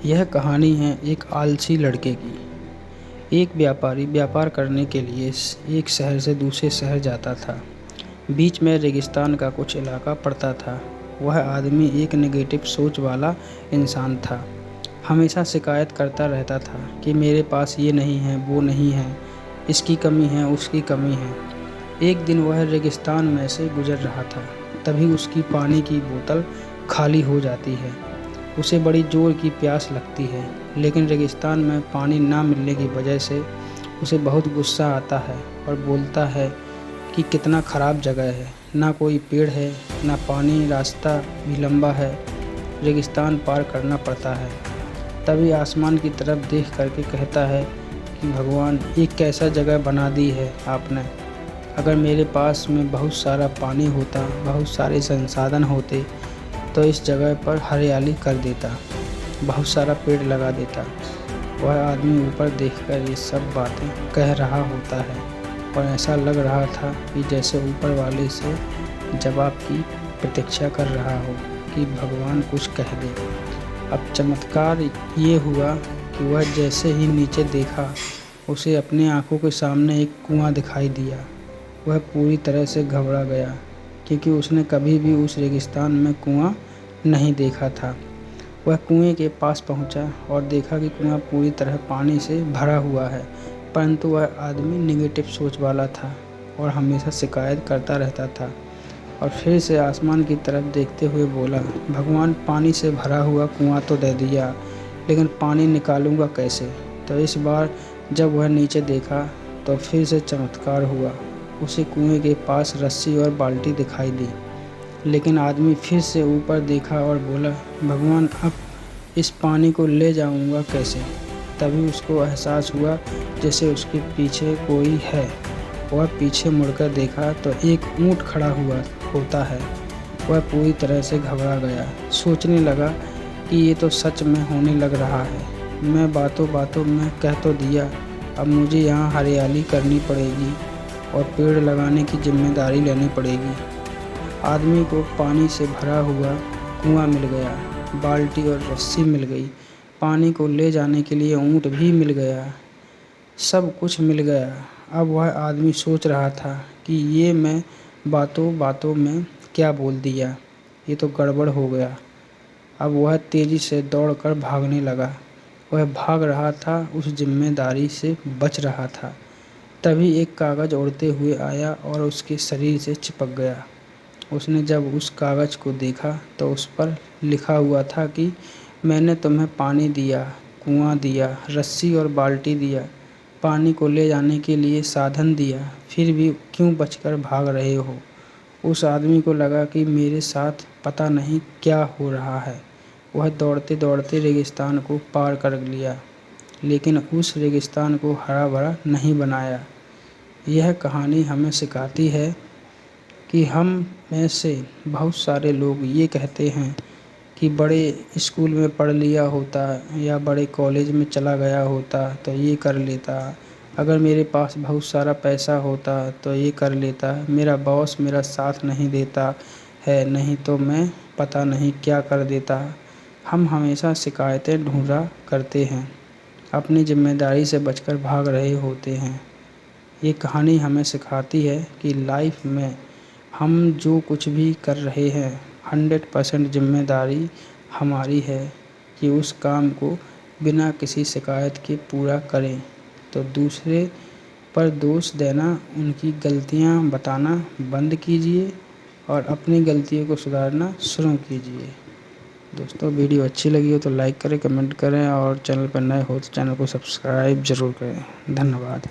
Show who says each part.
Speaker 1: यह कहानी है एक आलसी लड़के की। एक व्यापारी व्यापार करने के लिए एक शहर से दूसरे शहर जाता था। बीच में रेगिस्तान का कुछ इलाका पड़ता था। वह आदमी एक नेगेटिव सोच वाला इंसान था। हमेशा शिकायत करता रहता था कि मेरे पास ये नहीं है, वो नहीं है, इसकी कमी है, उसकी कमी है। एक दिन वह रेगिस्तान में से गुजर रहा था, तभी उसकी पानी की बोतल खाली हो जाती है। उसे बड़ी ज़ोर की प्यास लगती है, लेकिन रेगिस्तान में पानी ना मिलने की वजह से उसे बहुत गुस्सा आता है और बोलता है कि कितना ख़राब जगह है, ना कोई पेड़ है, ना पानी, रास्ता भी लंबा है, रेगिस्तान पार करना पड़ता है। तभी आसमान की तरफ देख करके कहता है कि भगवान, ये कैसा जगह बना दी है आपने। अगर मेरे पास में बहुत सारा पानी होता, बहुत सारे संसाधन होते तो इस जगह पर हरियाली कर देता, बहुत सारा पेड़ लगा देता। वह आदमी ऊपर देखकर ये सब बातें कह रहा होता है और ऐसा लग रहा था कि जैसे ऊपर वाले से जवाब की प्रतीक्षा कर रहा हो कि भगवान कुछ कह दे। अब चमत्कार ये हुआ कि वह जैसे ही नीचे देखा, उसे अपने आंखों के सामने एक कुआं दिखाई दिया। वह पूरी तरह से घबरा गया, क्योंकि उसने कभी भी उस रेगिस्तान में कुआं नहीं देखा था। वह कुएं के पास पहुंचा और देखा कि कुआं पूरी तरह पानी से भरा हुआ है, परंतु वह आदमी नेगेटिव सोच वाला था और हमेशा शिकायत करता रहता था। और फिर से आसमान की तरफ देखते हुए बोला, भगवान, पानी से भरा हुआ कुआं तो दे दिया, लेकिन पानी निकालूंगा कैसे। तो इस बार जब वह नीचे देखा तो फिर से चमत्कार हुआ। उसे कुएं के पास रस्सी और बाल्टी दिखाई दी, लेकिन आदमी फिर से ऊपर देखा और बोला, भगवान, अब इस पानी को ले जाऊंगा कैसे। तभी उसको एहसास हुआ जैसे उसके पीछे कोई है। वह पीछे मुड़कर देखा तो एक ऊंट खड़ा हुआ होता है। वह पूरी तरह से घबरा गया, सोचने लगा कि ये तो सच में होने लग रहा है। मैं बातों बातों में कह तो दिया, अब मुझे यहाँ हरियाली करनी पड़ेगी और पेड़ लगाने की जिम्मेदारी लेनी पड़ेगी। आदमी को पानी से भरा हुआ कुआं मिल गया, बाल्टी और रस्सी मिल गई, पानी को ले जाने के लिए ऊंट भी मिल गया, सब कुछ मिल गया। अब वह आदमी सोच रहा था कि ये मैं बातों बातों में क्या बोल दिया, ये तो गड़बड़ हो गया। अब वह तेज़ी से दौड़कर भागने लगा। वह भाग रहा था, उस जिम्मेदारी से बच रहा था। तभी एक कागज़ उड़ते हुए आया और उसके शरीर से चिपक गया। उसने जब उस कागज़ को देखा तो उस पर लिखा हुआ था कि मैंने तुम्हें पानी दिया, कुआं दिया, रस्सी और बाल्टी दिया, पानी को ले जाने के लिए साधन दिया, फिर भी क्यों बचकर भाग रहे हो। उस आदमी को लगा कि मेरे साथ पता नहीं क्या हो रहा है। वह दौड़ते दौड़ते रेगिस्तान को पार कर लिया, लेकिन उस रेगिस्तान को हरा भरा नहीं बनाया। यह कहानी हमें सिखाती है कि हम में से बहुत सारे लोग ये कहते हैं कि बड़े स्कूल में पढ़ लिया होता या बड़े कॉलेज में चला गया होता तो ये कर लेता, अगर मेरे पास बहुत सारा पैसा होता तो ये कर लेता, मेरा बॉस मेरा साथ नहीं देता है, नहीं तो मैं पता नहीं क्या कर देता। हम हमेशा शिकायतें ढूंढा करते हैं, अपनी जिम्मेदारी से बचकर भाग रहे होते हैं। ये कहानी हमें सिखाती है कि लाइफ में हम जो कुछ भी कर रहे हैं 100% जिम्मेदारी हमारी है कि उस काम को बिना किसी शिकायत के पूरा करें। तो दूसरे पर दोष देना, उनकी गलतियां बताना बंद कीजिए और अपनी गलतियों को सुधारना शुरू कीजिए। दोस्तों, वीडियो अच्छी लगी हो तो लाइक करें, कमेंट करें और चैनल पर नए हो तो चैनल को सब्सक्राइब ज़रूर करें। धन्यवाद।